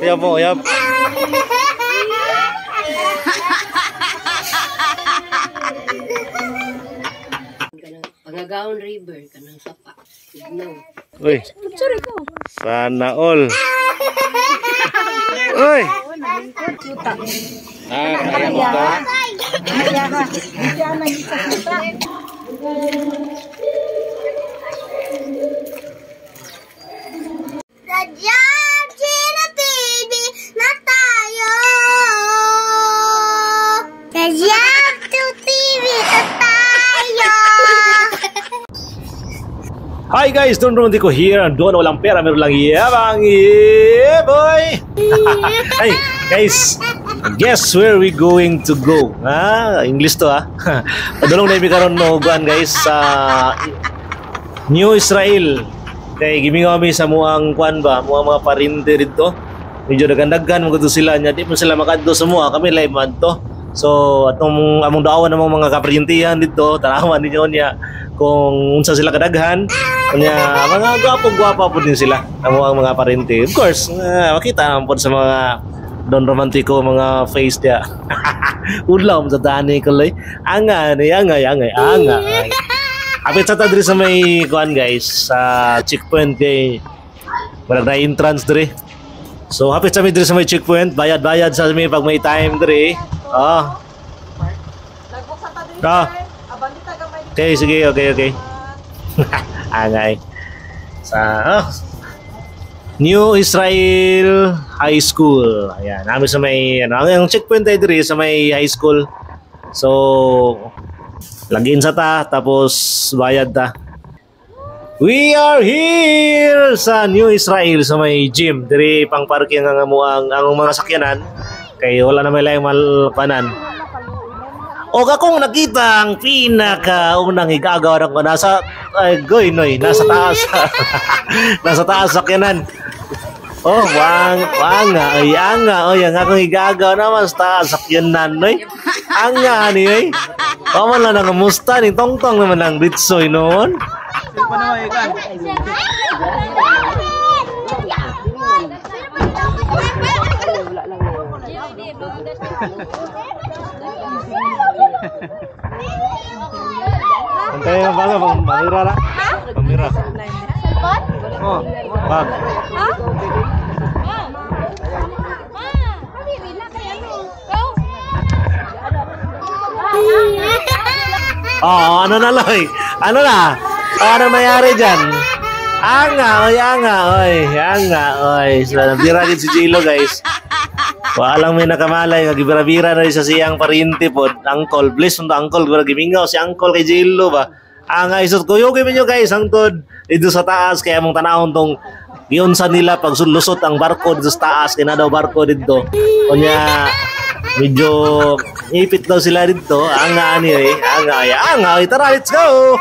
Yap mo, yap. Pangagaon river kanang sapa. Uy. Sana all. Uy. Kaya mo to. Radyang Chino TV na tayo. Radyang TV na tayo. Hi guys, Don Rondico here. Doon walang pera, meron lang yabang. Yeah, boy. Hey guys, guess where we going to go? English to Padulong na karon mo guan guys sa New Israel. Kay gimi kami sa muang kuan ba, muang mga parinte dito. Medyo dagandagan mo to sila nya, di mo sila makadto sa mua, kami live man to. So atong among dawan namang mga kaprintihan dito, tanawan ninyo niya kung unsa sila kadaghan. Kanya mga gwapo-gwapa po din sila ang mga parente. Of course, makita naman po sa mga Don Romantico mga face dia. Udlaw sa tani kaloy. Anga. Apit sa tadri sa may kuan guys, sa checkpoint kay wala na entrance diri. So hapit sa may diri sa may checkpoint, bayad sa may pag may time diri. Okay, sige, okay. Angay. Sa New Israel High School. Ayan, namin sa may ang checkpoint ay diri sa may high school. So lagin sa tapos bayad ta. We are here sa New Israel sa may gym. Diri pang parking ang mga sakyanan kay wala na may laing malpanan. O akong nakita ang pinakaunang igagawa ko nasa nasa taas. Nasa taas sakyanan. Oh, anga, ang akong igagaw naman sa taas sakyanan, noy. Anga ni, oy. Paman lang ang musta ni tongtong naman ang bitsoy noon. Antay ang baga, pamira na. Pamira. Oh, bag. Oh, ano na loy? Ano na? Ano nangyari dyan? Anga, oy. So, nabira din si Jilo, guys. Walang may nakamalay, nagibira-bira na rin sa siyang parinti po. Uncle, bless mo uncle, gimingaw si uncle kay Jilo ba? Anga, isot ko, yogi minyo guys, hangtod dito sa taas, kaya mong tanahon tong giyonsa nila pag lusot ang barko dito sa taas, kaya na daw barko dito. Kunya, medyo ipit daw sila dito. Anga, tara, let's go!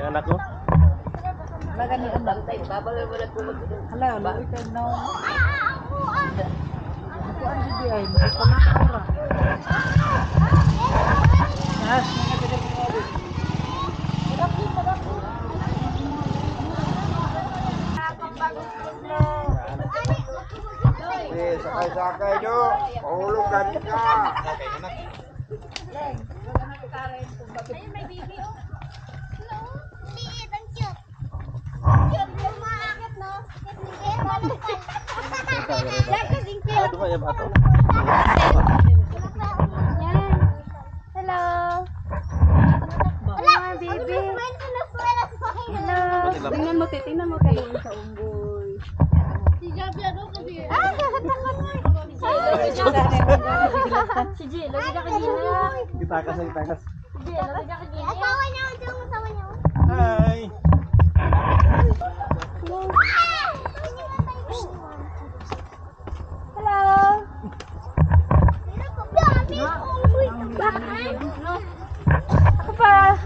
Anak ko. Sakay do, ulung garing ka. Ayun, may baby oh. Hello. Liit, ang cute. Cute, umaakit no? Yan, kasing cute. Yan. Hello. Wala, baby. Hello. Tingnan mo kayo sa unggoy. Si Javi ano kasi. Takot mo. Si Jill, lagi ka kanina. Kita kas. Asawa niya, asawa niya. Hi. Hello. Ako pa.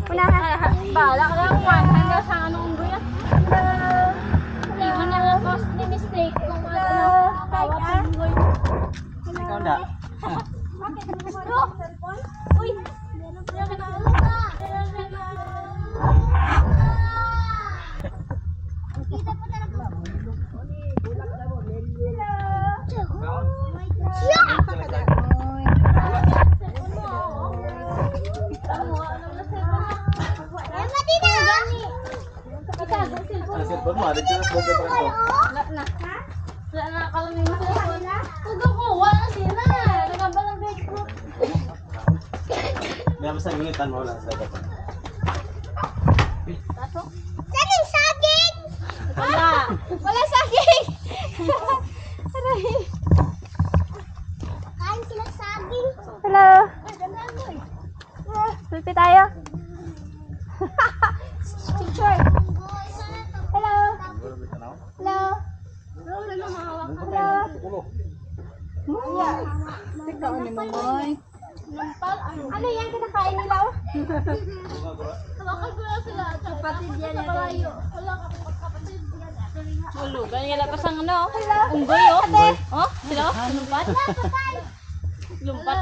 Unahan. Bahala ka lang. Hanggang sa anong unggoy yan. Hindi mo na lang cause the mistake kung ano. Kawat ang unggoy. Ikaw na. Bakit? Uy! Kita pa talaga. Cellphone mo, ada jelas boga pa ito. Wala na kalau may cellphone. Tugo ko, wala sila. Nagabalang Facebook. May mas nangingitan mo lang sa dagat. Saging! Saging! Wala! Wala saging! Aray! Kain sila saging. Hello! Selfie tayo. Picture. Hello! Hello! Hello! Ikaw ni Mamoy. Ano yan kinakain nila? Bakal ko lang sila. Kapatid yan sa kalayo. Wala ka pong kapatid. Hulugan nga lapas ang ano? Unggoy oh. Oh, sila? Lumpat? Lumpat.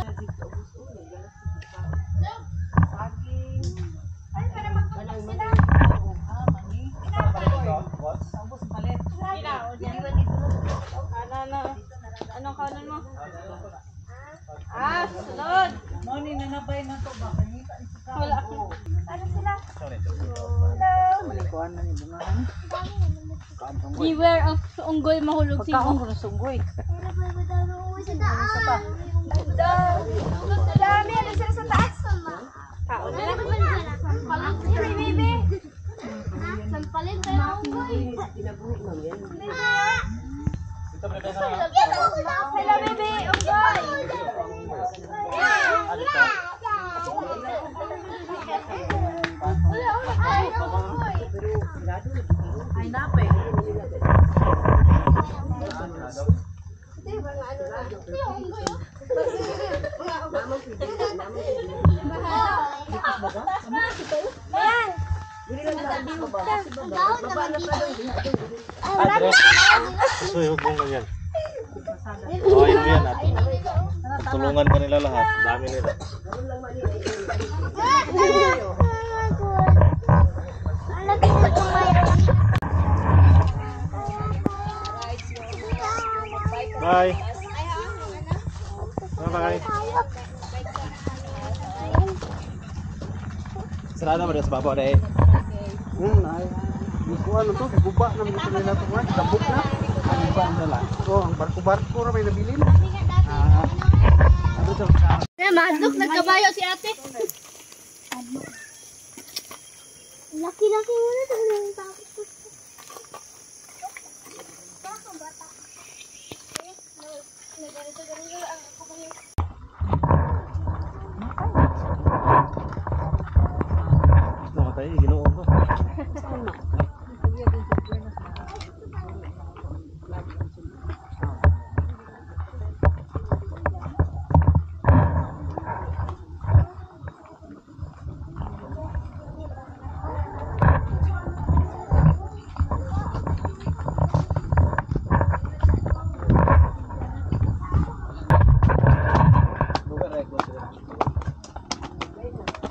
Anong kanan mo? Ah, sunod. Moni na nabay na to ba kanita Wala. Ano sila? kuan na ni bungahan. Beware of unggoy mahulog si Pagkaon mo. ko na sunggoy. Dami, ano sila sa taas? Kaon na lang. Sampalin sila, baby. Sampalin tayo ng unggoy. Hello, baby. Unggoy. Ay napay. So, yung kung ganyan. Kawain mo yan natin. Tulungan ka nila lahat. Dami nila. Bye. Bye-bye. Sarada mo sa baba dahil. Ay. Kuan to, guba na mo nila to, dabok na. Ano ba ang dala? Oh, ang barko-barko ra may nabilin. Ano to? Masok, nagkabayo si ate. Laki-laki mo na ito. Namatay, ginoo ko.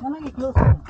Ano lagi close?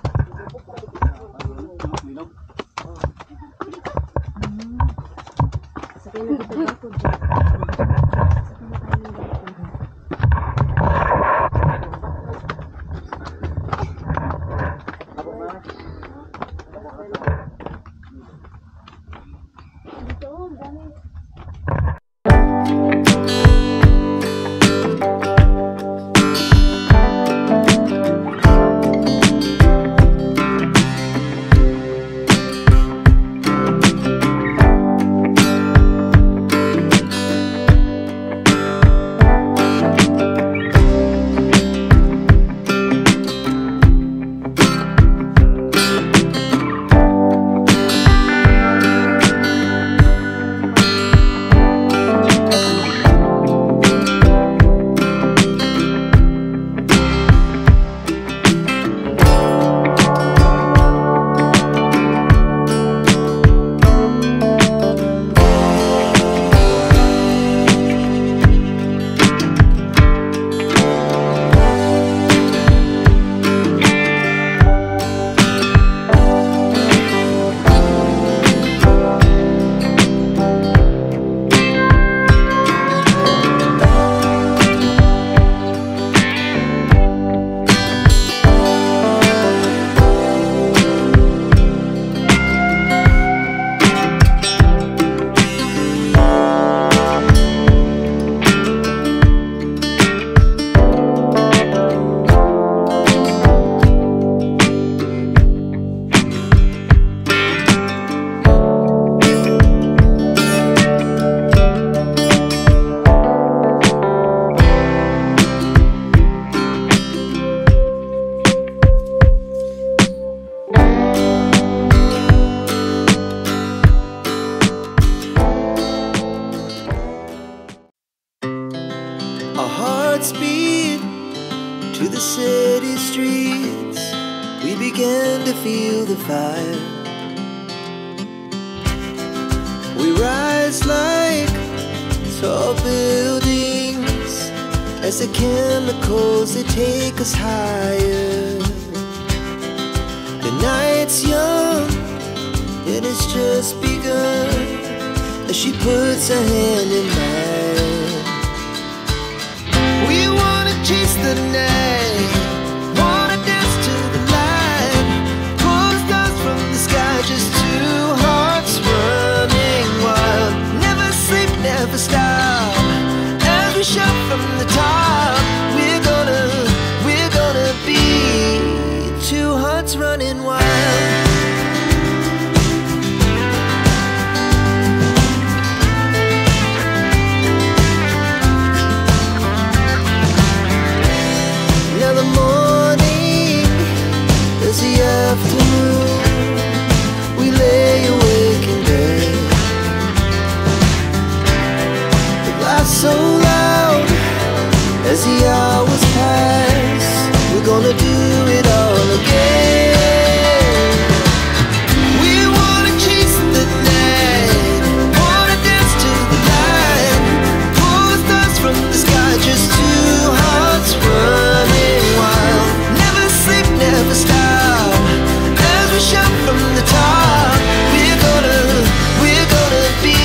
city streets, we began to feel the fire. We rise like tall buildings as the chemicals, they take us higher. The night's young and it's just begun as she puts her hand in mine. We wanna chase the night, wanna dance to the light, pull the stars from the sky, just two hearts running wild. Never sleep, never stop, as we shout from the top. We're gonna be two hearts running wild. Now the morning is the afternoon, we lay awake in bed. The laughs so loud as the hours pass, we're gonna do it all again. We wanna chase the night, wanna dance to the light, pull the stars from the sky, just two hearts running wild. Never sleep, never stop, as we shout from the top. We're gonna be, we're gonna be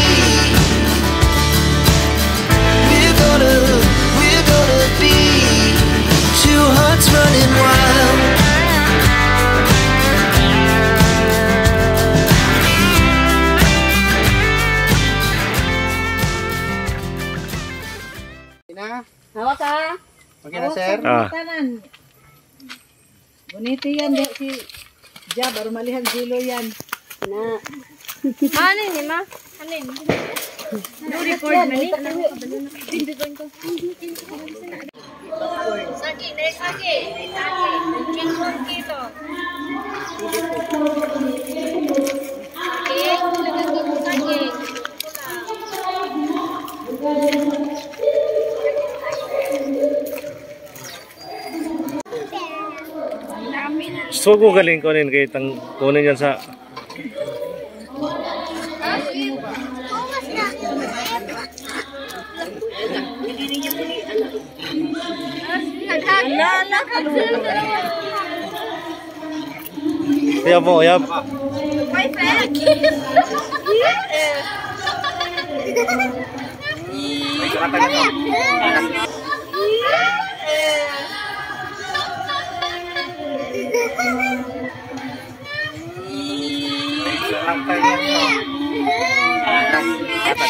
two hearts running wild. Hawak ka. Okay na, sir? Tanan. Bonito yan, di si Jab, baru malihan silo yan. Na. Ano ni ma? Ano ni? No record na ni. Pindutin ko. Saki, next saki. Kilo. Saki. So ko galing kunin kay tang kunin yan sa Yap mo, yap.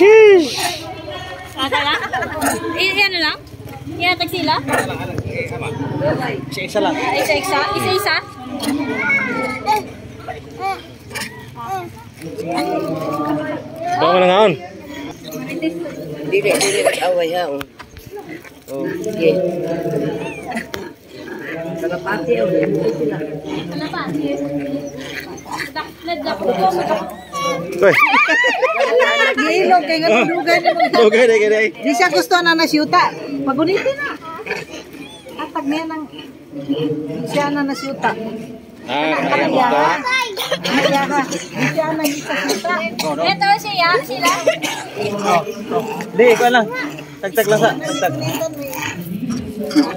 Sheesh. Akala? Ano lang? Ihatag sila? Isa lang. Isa-isa? Bawa na ngaon. Dili away ha. Oh, sige. Kalapati o sila. Kalapati. Laddak ko. Oy. Ilog kay nga dugan. Okay, okay. Di siya gusto na nasyuta. Pagunitin na. Atag niya ng siya na nasyuta. Kaya siya na nasyuta. Ito siya, sila. Di, ikaw lang. Tagtag lang sa. Tagtag.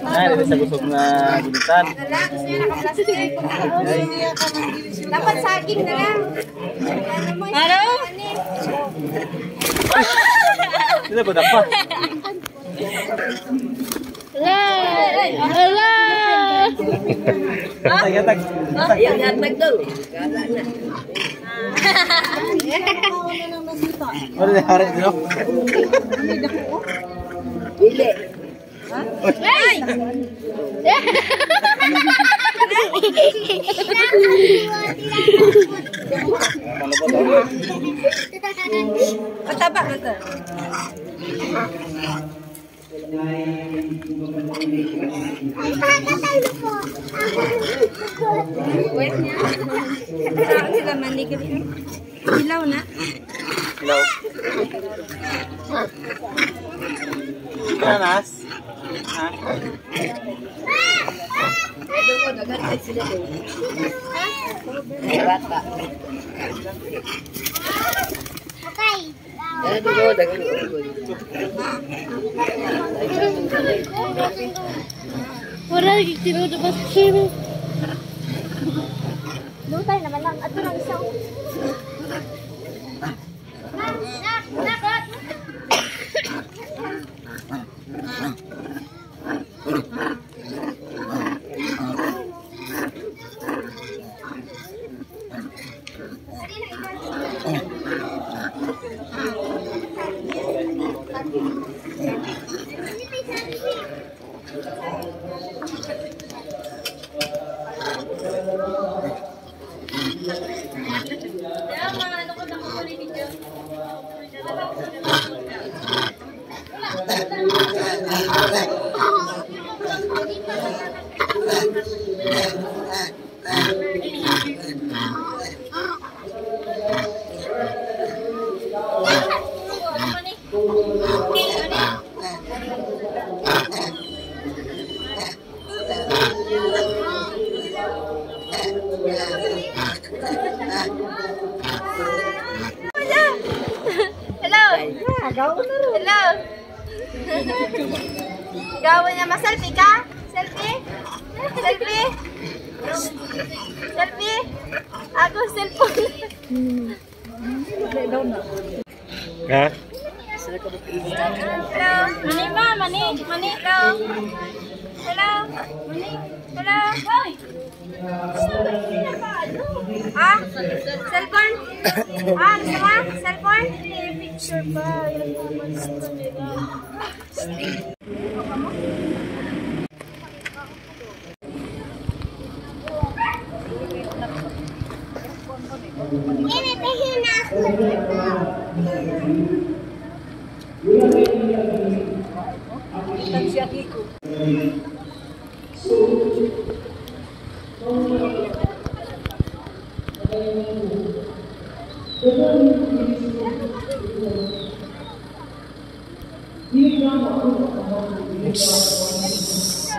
Ay, dito sa gusog na gulitan. Dapat saging na lang. Ano? Sila ba dapat? Ala! Tag. Yang hatag daw. Gala na. Ano na hari dito? Dili. Hey! Pataba ka to. Wait niya. Saan sila manigil? Ilaw na. Hello. Nanas. Ha? Agad sila doon. Bata. Okay. Ano mo, dagang unggoy. Wala, tinudo ba sa kiro? Lutay naman lang. Ato lang isang. Hello. Hello. Gawin niya ma-selfie ka? Selfie? Selfie? Selfie? Ako cellphone. Ha? Hello. Mani ma, mani. Mani. Hello. Hello. Mani. Hello. Ah? Cellphone? Ah, gusto mo? Cellphone? Picture pa.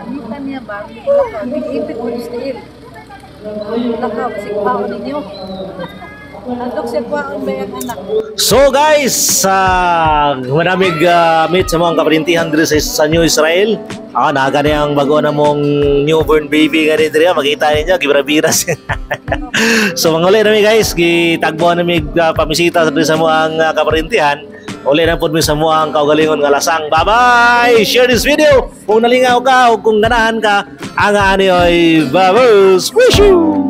Kita niya ba? Ipit mo still. Lakaw, sikpaon ninyo. Nandok sikpaon ba yung anak? So guys, manamig meet sa mga kaparintihan dito sa New Israel. Naga na yung bago na mong newborn baby nga dito. Makita niyo, gibra-biras. So mga ulit namin guys, gitagbuhan namin pamisita sa mga kaparintihan. Uli na po sa mga kaugalingon nga lasang. Bye-bye! Share this video! Kung nalingaw ka o kung ganahan ka, ang ani ay babos! Wish you!